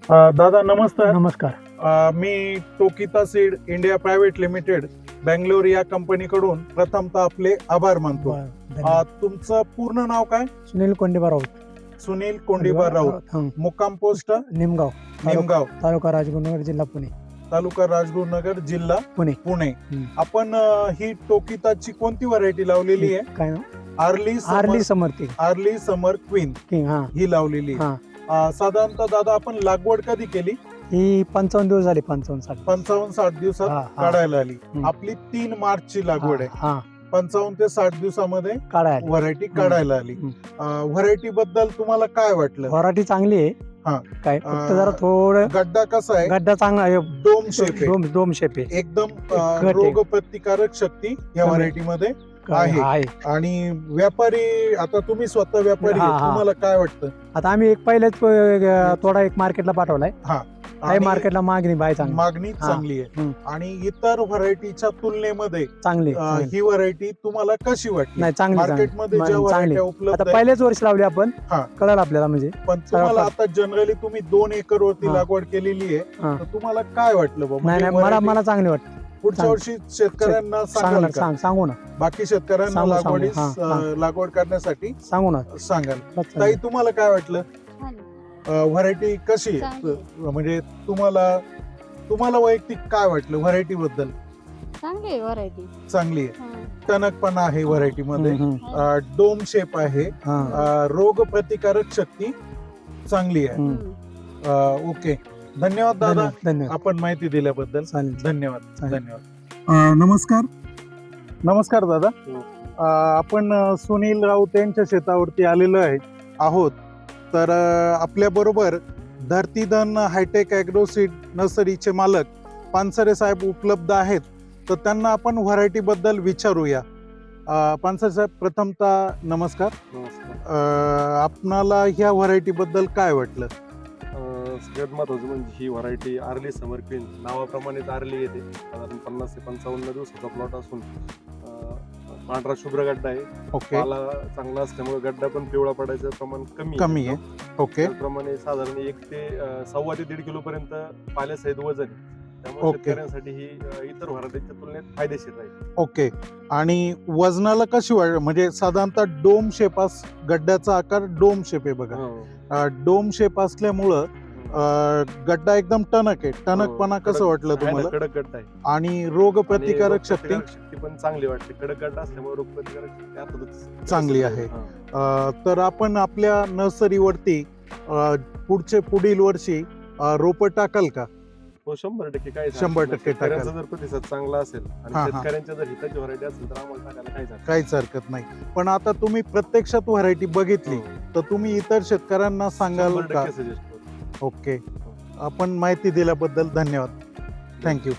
दादा नमस्कार. नमस्कार. मी Tokita seed India private limited Bangalore या कंपनीकडून प्रथमतः आपले आभार मानतो. धन्यवाद. तुमचं पूर्ण नाव काय? सुनील कोंडीबा राऊत. सुनील कोंडीबा राऊत. मुक्काम पोस्ट निमगाव, निमगाव, तालुका राजगुरुनगर, जिल्हा पुणे. तालुका राजगुरुनगर, जिल्हा पुणे. पुणे. हम्म. आपण ही टोकिताची कोणती व्हरायटी लावलेली आहे? काय नाव? आर्ली आर्ली समर्थ आर्ली समर क्वीन किंग. हा ही लावलेली आहे. साधारणतः दादा आपण लागवड कधी केली? ही 55 दिवस झाले. 55-60 55-60 दिवसात हा. काढायला आली. हम्म. आपली 3 मार्चची लागवड आहे. हा 55 ते 60 दिवसामध्ये काढाय व्हरायटी काढायला आली. व्हरायटी बद्दल तुम्हाला काय वाटलं? व्हरायटी चांगली आहे. हा. काय फक्त जरा थोडं गड्डा कसा आहे? गड्डा चांगला आहे. डोम शेप आहे. डोम शेप आहे. एकदम घट आहे. रोग प्रतिकारक शक्ती या कमी. व्हरायटी मध्ये आहे. आहे. आणि व्यापारी, आता तुम्ही स्वतः व्यापारी आहे, हा. तुम्हाला काय वाटतं? आता आम्ही एक पहिलेच थोडा एक मार्केटला पाठवलाय. काही आणि मार्केटला मागणी बाय चांगली मागणी हा. चांगली आहे. हम्म. आणि इतर व्हरायटीच्या तुलनेमध्ये चांगली ही व्हरायटी तुम्हाला कशी वाटली? नाही चांगली मार्केटमध्ये ज्या चांगली. व्हरायट्या आता उपलब्ध आहेत, पहिलेच वर्ष लावली आपण. हा. कळलं आपल्याला म्हणजे. पण तुम्हाला आता जनरली तुम्ही 2 एकर वरती हा. लागवड केलेली आहे, हा. तर तुम्हाला काय वाटलं बाबा? नाही म्हणजे नाही मला variety मला चांगली वाटते. पुढच्या वर्षी शेतकऱ्यांना सांगाल का? सांगू ना. बाकी शेतकऱ्यांना सांगू, लागवडीस हा. लागवड करण्यासाठी सांगू ना. सांगाल. ताई तुम्हाला काय वाटलं? व्हरायटी कशी आहे? चांगली म्हणजे तुम्हाला वैयक्तिक काय वाटलं व्हरायटी बद्दल? आहे व्हरायटी. चांगली आहे. टणकपणा आहे व्हरायटी मध्ये. हम्म. डोम शेप आहे. हा. रोग प्रतिकारक शक्ती चांगली आहे. हम्म. ओके, धन्यवाद दादा, धन्यवाद. आपण माहिती दिल्याबद्दल. चालेल. धन्यवाद. चालेल. धन्यवाद. नमस्कार. नमस्कार दादा. आपण सुनील राऊत यांच्या शेतावरती आलेलो आहोत. तर आपल्या बरोबर धरतीधन हायटेक ॲग्रोसीड नर्सरीचे मालक पानसरे साहेब उपलब्ध आहेत. तर त्यांना आपण व्हरायटी बद्दल विचारूया. पानसरे साहेब, प्रथमतः नमस्कार. आपणाला ह्या व्हरायटी बद्दल काय वाटलं? सगळ्यात महत्वाचं म्हणजे ही व्हरायटी आर्ली समर क्वीन नावाप्रमाणेच आर्ली येते. साधारण 50 ते 55 दिवसाचा प्लॉट असून पांढरा शुभ्र गड्डा आहे. ओके, पाला चांगला असल्यामुळे गड्डा पण पिवळा पडायचं प्रमाण कमी आहे. ओके, त्याप्रमाणे साधारण 1 ते 1.25 ते 1.5 किलो पर्यंत पाल्यासहित वजन आहे. त्यामुळे ओके. शेतकऱ्यांसाठी ही इतर व्हरायटीच्या तुलनेत फायदेशीर राहील. ओके. आणि वजनाला कशी म्हणजे साधारणतः डोम शेप गड्ड्याचा आकार डोम शेप आहे बघा. हो. डोम शेप असल्यामुळं गड्डा एकदम टणक आहे. टणकपणा कसं कडक- वाटलं आहे ना, तुम्हाला? कडक गड्डा आहे. आणि रोग प्रतिकारक आणि शक्ती शक्ती पण चांगली वाटते. कडक गड्डा असल्यामुळे रोग प्रतिकारक शक्ती अर्थातच चांगली आहे. हा. तर आपण आपल्या नर्सरीवरती पुढील वर्षी रोपं टाकाल का? हो, 100% काय 100% शेतकऱ्यांचा जर प्रतिसाद चांगला असेल आणि हा, हा. शेतकऱ्यांच्या जर हिताची व्हरायटी असेल तर आम्हाला टाकायला काहीच हरकत काहीच हरकत नाही. पण आता तुम्ही प्रत्यक्षात व्हरायटी बघितली, नाही. तर तुम्ही इतर शेतकऱ्यांना सांगाल का? 100% सजेस्ट करतो. ओके, आपण माहिती दिल्याबद्दल धन्यवाद. थँक्यू.